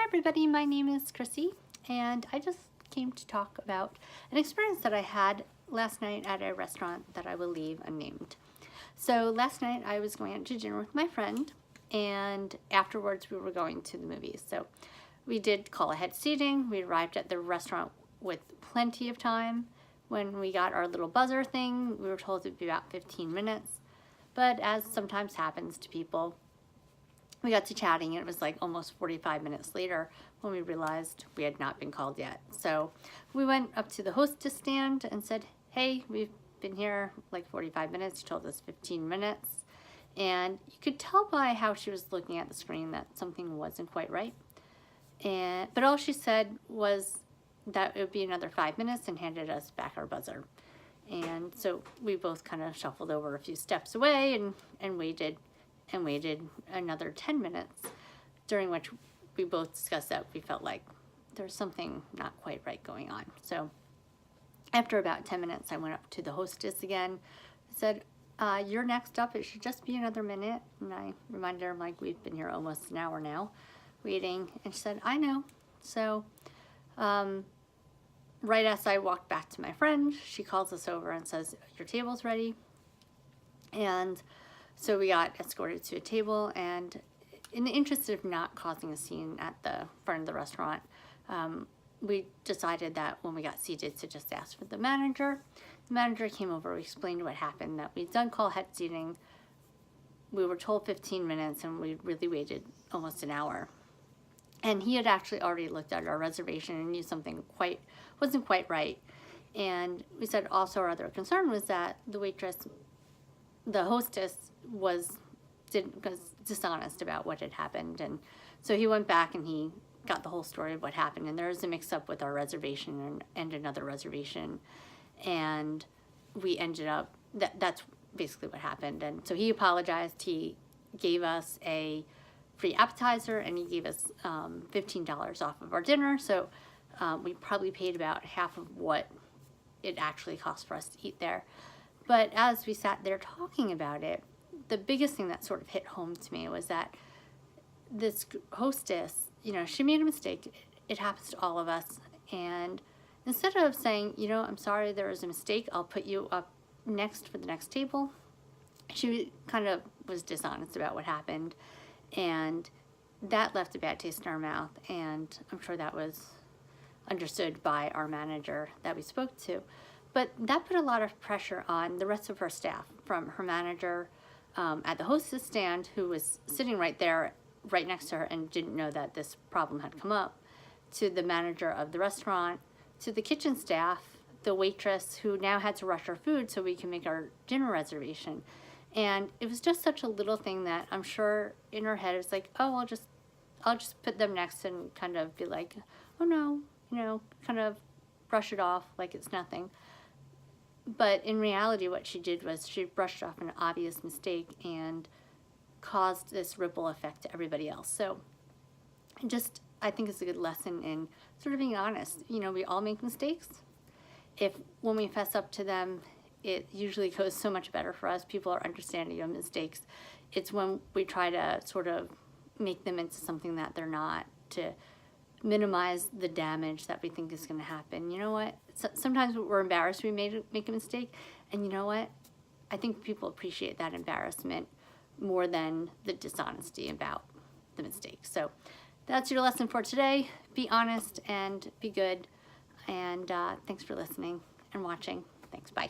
everybody, my name is Chrissy and I just came to talk about an experience that I had last night at a restaurant that I will leave unnamed. So last night I was going out to dinner with my friend and afterwards we were going to the movies. So we did call ahead seating. We arrived at the restaurant with plenty of time. When we got our little buzzer thing, we were told it would be about 15 minutes. But as sometimes happens to people, we got to chatting and it was like almost 45 minutes later when we realized we had not been called yet. So we went up to the hostess stand and said, hey, we've been here like 45 minutes. You told us 15 minutes. And you could tell by how she was looking at the screen that something wasn't quite right. But all she said was that it would be another 5 minutes and handed us back our buzzer. And so we both kind of shuffled over a few steps away and waited another 10 minutes, during which we both discussed that we felt like there's something not quite right going on. So after about 10 minutes, I went up to the hostess again, said, you're next up, it should just be another minute. And I reminded her, like, we've been here almost an hour now waiting. And she said, I know. So right as I walked back to my friend, she calls us over and says, your table's ready. And so we got escorted to a table, and in the interest of not causing a scene at the front of the restaurant, we decided that when we got seated to just ask for the manager. The manager came over, we explained what happened, that we'd done call ahead seating. We were told 15 minutes and we really waited almost an hour. And he had actually already looked at our reservation and knew something wasn't quite right. And we said also our other concern was that the hostess was dishonest about what had happened. And so he went back and he got the whole story of what happened. And there was a mix-up with our reservation and another reservation. And we ended up, that's basically what happened. And so he apologized. He gave us a free appetizer and he gave us $15 off of our dinner. So we probably paid about half of what it actually cost for us to eat there. But as we sat there talking about it, the biggest thing that sort of hit home to me was that this hostess, she made a mistake. It happens to all of us. And instead of saying, I'm sorry there was a mistake, I'll put you up next for the next table, she kind of was dishonest about what happened. And that left a bad taste in our mouth. And I'm sure that was understood by our manager that we spoke to. But that put a lot of pressure on the rest of her staff, from her manager at the hostess stand, who was sitting right there, right next to her and didn't know that this problem had come up, to the manager of the restaurant, to the kitchen staff, the waitress who now had to rush our food so we can make our dinner reservation. And it was just such a little thing that I'm sure in her head it was like, oh, I'll just put them next and kind of be like, oh no, kind of brush it off like it's nothing. But in reality, what she did was she brushed off an obvious mistake and caused this ripple effect to everybody else. So I think it's a good lesson in sort of being honest. We all make mistakes. When we fess up to them, it usually goes so much better for us. People are understanding of mistakes. It's when we try to sort of make them into something that they're not, to minimize the damage that we think is going to happen. You know what? Sometimes we're embarrassed we make a mistake, and you know what? I think people appreciate that embarrassment more than the dishonesty about the mistake. So that's your lesson for today. Be honest and be good. And thanks for listening and watching. Thanks. Bye.